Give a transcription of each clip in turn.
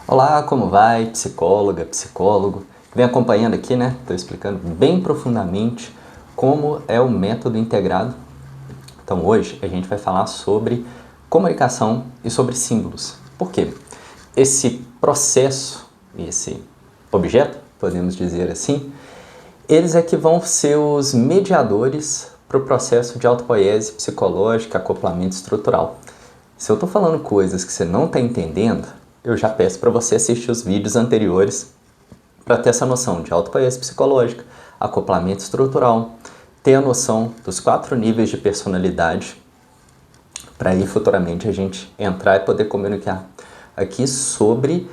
Olá, como vai? Psicóloga, psicólogo. Vem acompanhando aqui, né? Estou explicando bem profundamente como é o método integrado. Então hoje a gente vai falar sobre comunicação e sobre símbolos. Por quê? Esse processo, esse objeto, podemos dizer assim, eles é que vão ser os mediadores para o processo de autopoiese psicológica, acoplamento estrutural. Se eu estou falando coisas que você não está entendendo, eu já peço para você assistir os vídeos anteriores para ter essa noção de autopoiese psicológica, acoplamento estrutural, ter a noção dos 4 níveis de personalidade, para aí futuramente a gente entrar e poder comunicar aqui sobre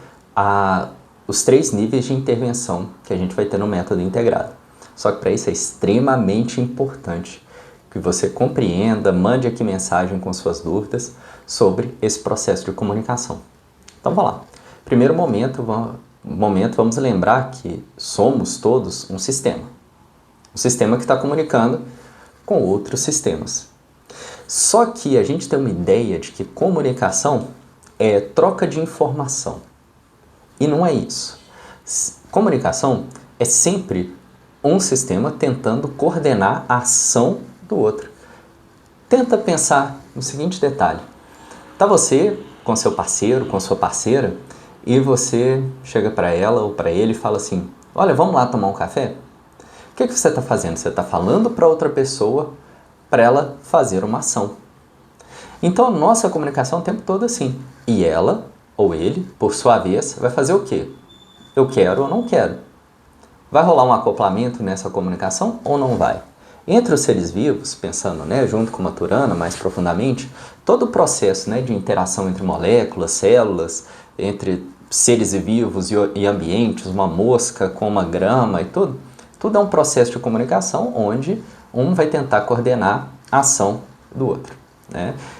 os 3 níveis de intervenção que a gente vai ter no método integrado. Só que para isso é extremamente importante que você compreenda, mande aqui mensagem com suas dúvidas sobre esse processo de comunicação. Então vamos lá. Primeiro momento, vamos lembrar que somos todos um sistema. Um sistema que está comunicando com outros sistemas. Só que a gente tem uma ideia de que comunicação é troca de informação. E não é isso. Comunicação é sempre um sistema tentando coordenar a ação do outro. Tenta pensar no seguinte detalhe. Tá você com seu parceiro, com sua parceira, e você chega para ela ou para ele e fala assim: olha, vamos lá tomar um café? O que você está fazendo? Você está falando para outra pessoa para ela fazer uma ação. Então a nossa comunicação o tempo todo é assim. E ela ou ele, por sua vez, vai fazer o quê? Eu quero ou não quero. Vai rolar um acoplamento nessa comunicação ou não vai? Entre os seres vivos, pensando junto com Maturana mais profundamente, todo o processo de interação entre moléculas, células, entre seres vivos e ambientes, uma mosca com uma grama e tudo é um processo de comunicação onde um vai tentar coordenar a ação do outro.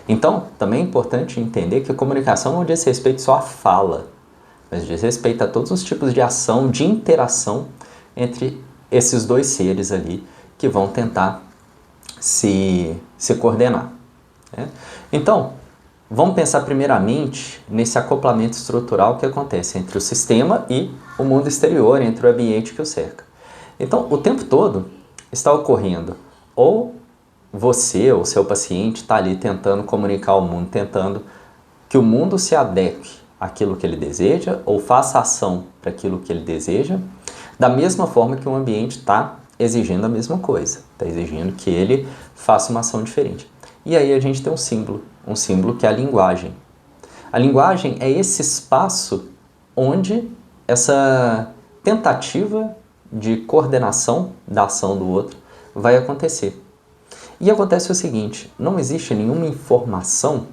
Então, também é importante entender que a comunicação não diz respeito só à fala, mas diz respeito a todos os tipos de ação, de interação entre esses dois seres ali que vão tentar se coordenar. Então, vamos pensar primeiramente nesse acoplamento estrutural que acontece entre o sistema e o mundo exterior, entre o ambiente que o cerca. Então, o tempo todo está ocorrendo ou você ou seu paciente está ali tentando comunicar ao mundo, tentando que o mundo se adeque àquilo que ele deseja ou faça ação para aquilo que ele deseja, da mesma forma que o ambiente está exigindo a mesma coisa, está exigindo que ele faça uma ação diferente. E aí a gente tem um símbolo que é a linguagem. A linguagem é esse espaço onde essa tentativa de coordenação da ação do outro vai acontecer. E acontece o seguinte, não existe nenhuma informação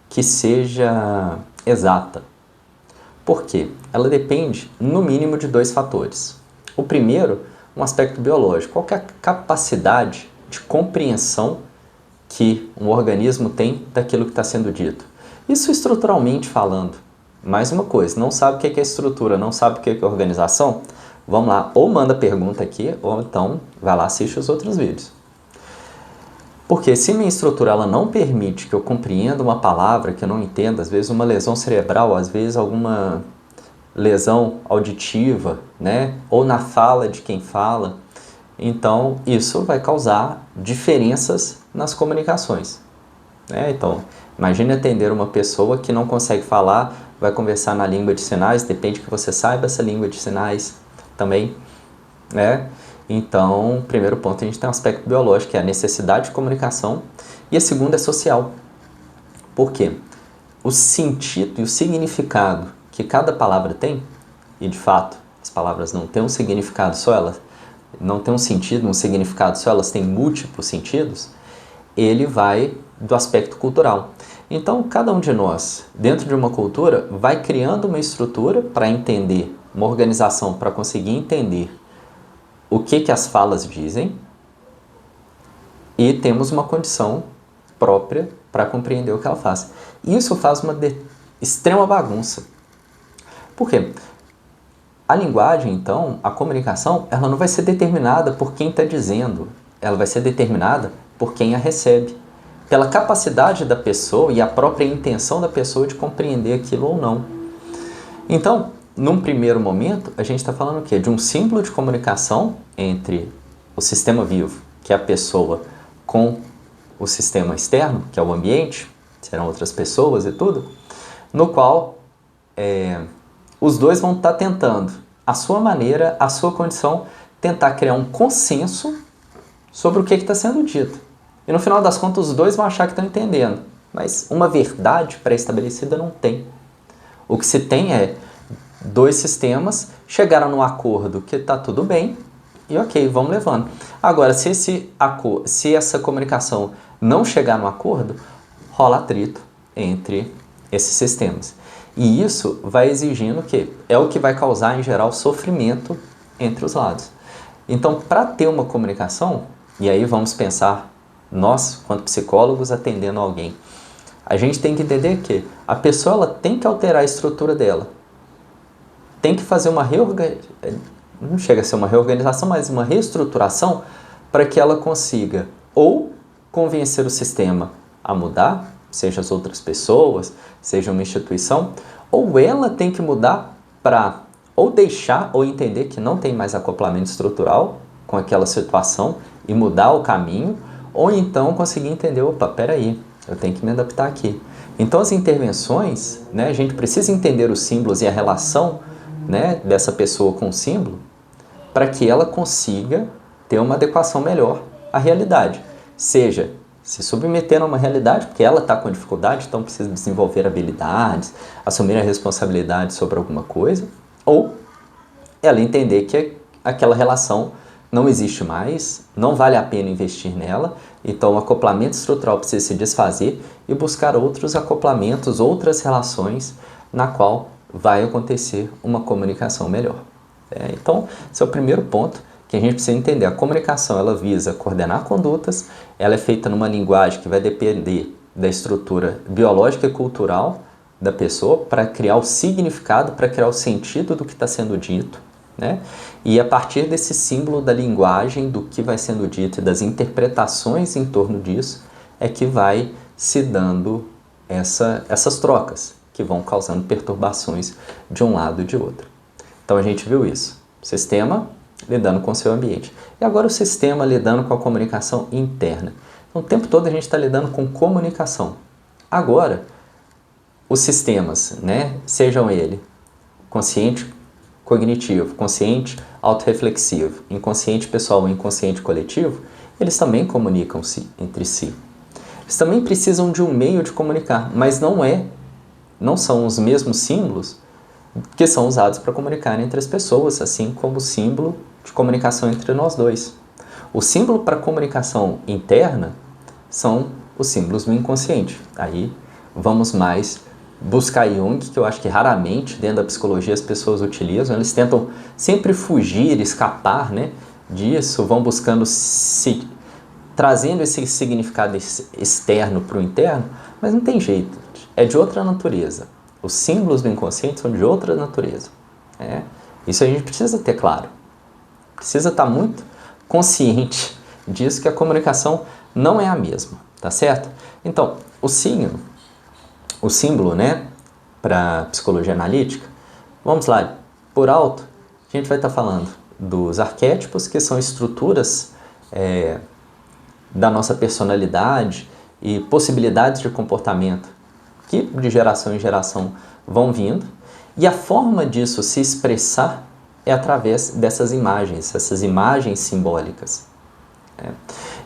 que seja exata. Por quê? Ela depende, no mínimo, de 2 fatores. O primeiro, um aspecto biológico. Qual que é a capacidade de compreensão que um organismo tem daquilo que está sendo dito? Isso estruturalmente falando. Mais uma coisa, não sabe o que é estrutura, não sabe o que é organização? Vamos lá, ou manda pergunta aqui, ou então vai lá assiste os outros vídeos. Porque se minha estrutura ela não permite que eu compreenda uma palavra que eu não entendo, às vezes uma lesão cerebral, às vezes alguma lesão auditiva, ou na fala de quem fala, então isso vai causar diferenças nas comunicações. Então, imagine atender uma pessoa que não consegue falar, vai conversar na língua de sinais, depende que você saiba essa língua de sinais também, Então, o primeiro ponto, a gente tem um aspecto biológico, que é a necessidade de comunicação, e a segunda é social. Por quê? O sentido e o significado que cada palavra tem, e de fato, as palavras não têm um significado só, elas não têm um sentido, um significado só, elas têm múltiplos sentidos, ele vai do aspecto cultural. Então, cada um de nós, dentro de uma cultura, vai criando uma estrutura para entender, uma organização para conseguir entender o que as falas dizem, e temos uma condição própria para compreender o que ela faz. Isso faz uma extrema bagunça. Por quê? A linguagem, então, a comunicação, ela não vai ser determinada por quem está dizendo, ela vai ser determinada por quem a recebe, pela capacidade da pessoa e a própria intenção da pessoa de compreender aquilo ou não. Então, num primeiro momento, a gente está falando o quê? De um símbolo de comunicação entre o sistema vivo, que é a pessoa, com o sistema externo, que é o ambiente, serão outras pessoas e tudo, no qual os dois vão estar tentando, à sua maneira, à sua condição, tentar criar um consenso sobre o que está sendo dito. E no final das contas, os dois vão achar que estão entendendo, mas uma verdade pré-estabelecida não tem. O que se tem é dois sistemas chegaram num acordo que está tudo bem e ok, vamos levando. Agora, se essa comunicação não chegar no acordo, rola atrito entre esses sistemas. E isso vai exigindo que é o que vai causar, em geral, sofrimento entre os lados. Então, para ter uma comunicação, e aí vamos pensar, nós, quanto psicólogos, atendendo alguém, a gente tem que entender que a pessoa ela tem que alterar a estrutura dela. Tem que fazer uma reorganização, não chega a ser uma reorganização, mas uma reestruturação para que ela consiga ou convencer o sistema a mudar, seja as outras pessoas, seja uma instituição, ou ela tem que mudar para ou deixar ou entender que não tem mais acoplamento estrutural com aquela situação e mudar o caminho, ou então conseguir entender, opa, peraí, eu tenho que me adaptar aqui. Então as intervenções, né, a gente precisa entender os símbolos e a relação, né, dessa pessoa com o símbolo para que ela consiga ter uma adequação melhor à realidade. Seja se submeter a uma realidade, porque ela está com dificuldade, então precisa desenvolver habilidades, assumir a responsabilidade sobre alguma coisa, ou ela entender que aquela relação não existe mais, não vale a pena investir nela, então o acoplamento estrutural precisa se desfazer e buscar outros acoplamentos, outras relações na qual vai acontecer uma comunicação melhor. Então, esse é o primeiro ponto que a gente precisa entender. A comunicação ela visa coordenar condutas, ela é feita numa linguagem que vai depender da estrutura biológica e cultural da pessoa para criar o significado, para criar o sentido do que está sendo dito, né? E a partir desse símbolo da linguagem, do que vai sendo dito e das interpretações em torno disso, é que vai se dando essas trocas, que vão causando perturbações de um lado e de outro. Então a gente viu isso. O sistema lidando com o seu ambiente. E agora o sistema lidando com a comunicação interna. Então, o tempo todo a gente está lidando com comunicação. Agora, os sistemas, né, sejam ele consciente cognitivo, consciente autorreflexivo, inconsciente pessoal ou inconsciente coletivo, eles também comunicam-se entre si. Eles também precisam de um meio de comunicar, mas não são os mesmos símbolos que são usados para comunicar entre as pessoas, assim como o símbolo de comunicação entre nós dois. O símbolo para comunicação interna são os símbolos do inconsciente. Aí vamos mais buscar Jung, que eu acho que raramente dentro da psicologia as pessoas utilizam. Eles tentam sempre fugir, escapar, né, disso, vão buscando trazendo esse significado externo para o interno, mas não tem jeito, é de outra natureza. Os símbolos do inconsciente são de outra natureza. Isso a gente precisa ter claro. Precisa estar muito consciente disso, que a comunicação não é a mesma, tá certo? Então, o símbolo, né, para psicologia analítica, vamos lá, por alto, a gente vai estar falando dos arquétipos, que são estruturas da nossa personalidade e possibilidades de comportamento que de geração em geração vão vindo, e a forma disso se expressar é através dessas imagens, essas imagens simbólicas.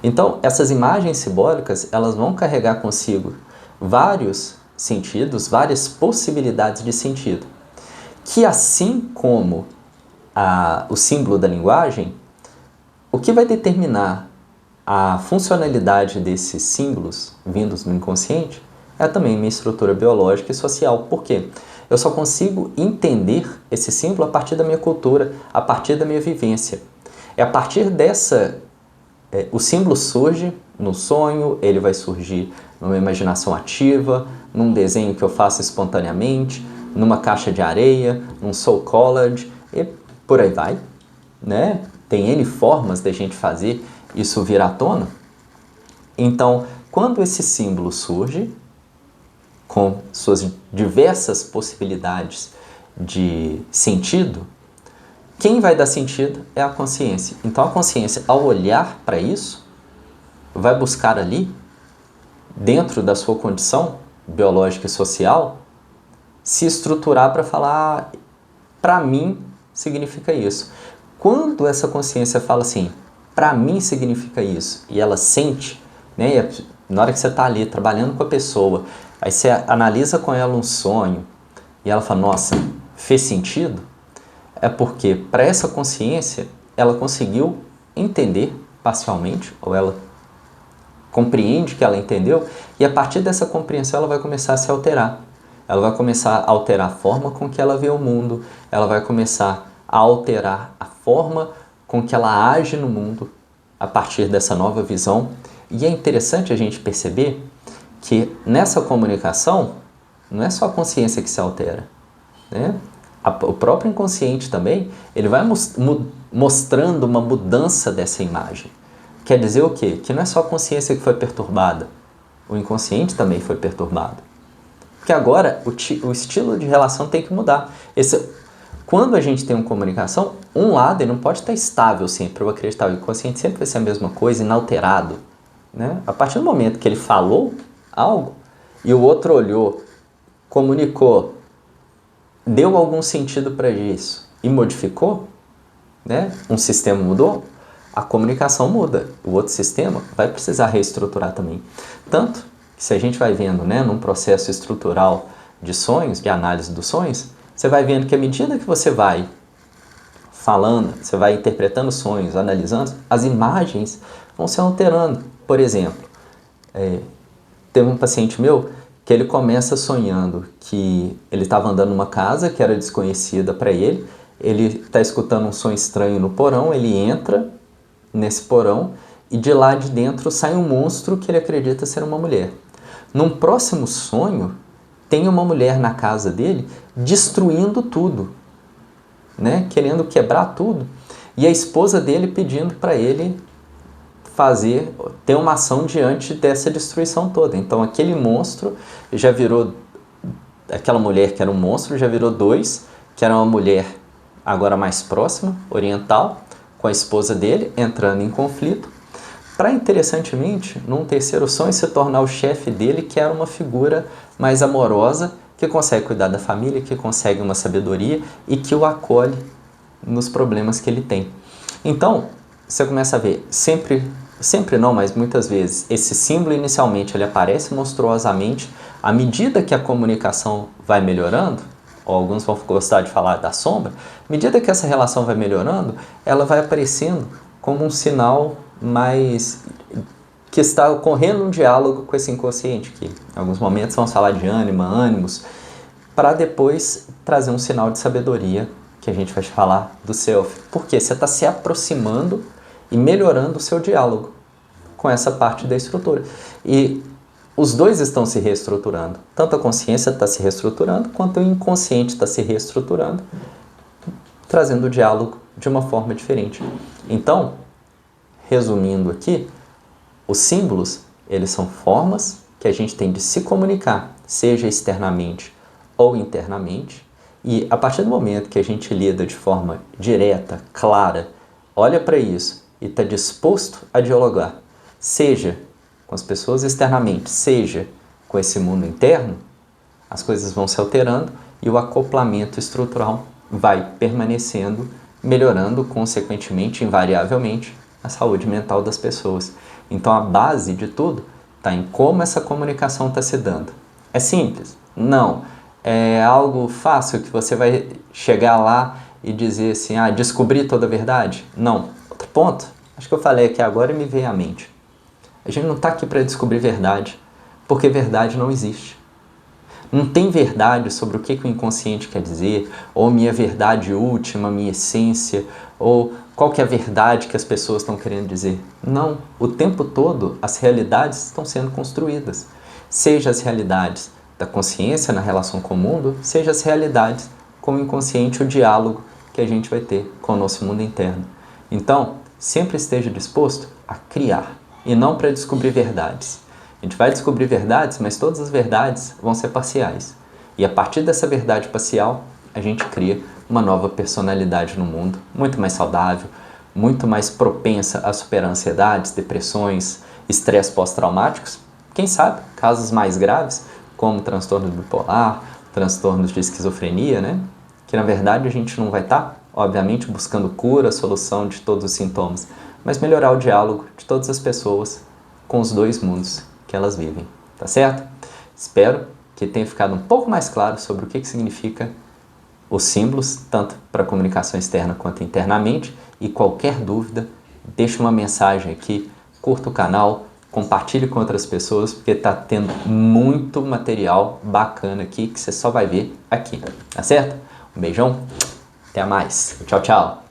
Então, essas imagens simbólicas, elas vão carregar consigo vários sentidos, várias possibilidades de sentido, que assim como o símbolo da linguagem, o que vai determinar a funcionalidade desses símbolos vindos do inconsciente é também minha estrutura biológica e social. Por quê? Eu só consigo entender esse símbolo a partir da minha cultura, a partir da minha vivência. É a partir dessa... o símbolo surge no sonho, ele vai surgir numa imaginação ativa, num desenho que eu faço espontaneamente, numa caixa de areia, num soul collage, e por aí vai, né? Tem N formas da gente fazer isso vir à tona. Então, quando esse símbolo surge, com suas diversas possibilidades de sentido, quem vai dar sentido é a consciência. Então a consciência, ao olhar para isso, vai buscar ali, dentro da sua condição biológica e social, se estruturar para falar, para mim significa isso. Quando essa consciência fala assim, para mim significa isso, e ela sente, né, na hora que você está ali trabalhando com a pessoa, aí você analisa com ela um sonho, e ela fala, nossa, fez sentido? É porque para essa consciência, ela conseguiu entender parcialmente, ou ela compreende que ela entendeu, e a partir dessa compreensão ela vai começar a se alterar. Ela vai começar a alterar a forma com que ela vê o mundo, ela vai começar a alterar a forma com que ela age no mundo a partir dessa nova visão. E é interessante a gente perceber que nessa comunicação não é só a consciência que se altera, né? O próprio inconsciente também, ele vai mostrando uma mudança dessa imagem. Quer dizer o quê? Que não é só a consciência que foi perturbada, o inconsciente também foi perturbado. Porque agora o estilo de relação tem que mudar. Quando a gente tem uma comunicação, um lado ele não pode estar estável sempre, ou acreditar. O inconsciente sempre vai ser a mesma coisa, inalterado, né? A partir do momento que ele falou algo, e o outro olhou, comunicou, deu algum sentido para isso e modificou, né? Um sistema mudou, a comunicação muda. O outro sistema vai precisar reestruturar também. Tanto que se a gente vai vendo, né, num processo estrutural de sonhos, de análise dos sonhos, você vai vendo que à medida que você vai falando, você vai interpretando sonhos, analisando, as imagens vão se alterando. Por exemplo, teve um paciente meu que ele começa sonhando que ele estava andando numa casa que era desconhecida para ele está escutando um som estranho no porão, ele entra nesse porão e de lá de dentro sai um monstro que ele acredita ser uma mulher. Num próximo sonho, tem uma mulher na casa dele destruindo tudo, né? Querendo quebrar tudo, e a esposa dele pedindo para ele ter uma ação diante dessa destruição toda. Então aquele monstro já virou, aquela mulher que era um monstro já virou dois, que era uma mulher agora mais próxima, oriental, com a esposa dele, entrando em conflito, para interessantemente, num terceiro sonho, se tornar o chefe dele, que era uma figura mais amorosa, que consegue cuidar da família, que consegue uma sabedoria e que o acolhe nos problemas que ele tem. Então, você começa a ver, sempre não, mas muitas vezes, esse símbolo inicialmente ele aparece monstruosamente, à medida que a comunicação vai melhorando, ou alguns vão gostar de falar da sombra, à medida que essa relação vai melhorando, ela vai aparecendo como um sinal mais que está ocorrendo um diálogo com esse inconsciente, que em alguns momentos vamos falar de ânima, ânimos, para depois trazer um sinal de sabedoria, que a gente vai falar do self. Porque você está se aproximando e melhorando o seu diálogo com essa parte da estrutura. E os dois estão se reestruturando. Tanto a consciência está se reestruturando, quanto o inconsciente está se reestruturando, trazendo o diálogo de uma forma diferente. Então, resumindo aqui, os símbolos, eles são formas que a gente tem de se comunicar, seja externamente ou internamente, e a partir do momento que a gente lida de forma direta, clara, olha para isso e está disposto a dialogar, seja com as pessoas externamente, seja com esse mundo interno, as coisas vão se alterando e o acoplamento estrutural vai permanecendo, melhorando, consequentemente, invariavelmente, a saúde mental das pessoas. Então a base de tudo está em como essa comunicação está se dando. É simples? Não. É algo fácil que você vai chegar lá e dizer assim, descobri toda a verdade? Não. Outro ponto, acho que eu falei aqui agora e me veio à mente. A gente não está aqui para descobrir verdade, porque verdade não existe. Não tem verdade sobre o que o inconsciente quer dizer, ou minha verdade última, minha essência, ou qual que é a verdade que as pessoas estão querendo dizer. Não, o tempo todo as realidades estão sendo construídas. Seja as realidades da consciência na relação com o mundo, seja as realidades com o inconsciente, o diálogo que a gente vai ter com o nosso mundo interno. Então, sempre esteja disposto a criar, e não para descobrir verdades. A gente vai descobrir verdades, mas todas as verdades vão ser parciais. E a partir dessa verdade parcial, a gente cria uma nova personalidade no mundo, muito mais saudável, muito mais propensa a superar ansiedades, depressões, estresse pós-traumáticos, quem sabe casos mais graves, como transtorno bipolar, transtornos de esquizofrenia, né? Que na verdade a gente não vai estar, obviamente, buscando cura, solução de todos os sintomas, mas melhorar o diálogo de todas as pessoas com os dois mundos que elas vivem, tá certo? Espero que tenha ficado um pouco mais claro sobre o que significa os símbolos, tanto para a comunicação externa quanto internamente, e qualquer dúvida, deixe uma mensagem aqui, curta o canal, compartilhe com outras pessoas, porque está tendo muito material bacana aqui que você só vai ver aqui, tá certo? Um beijão, até mais, tchau, tchau!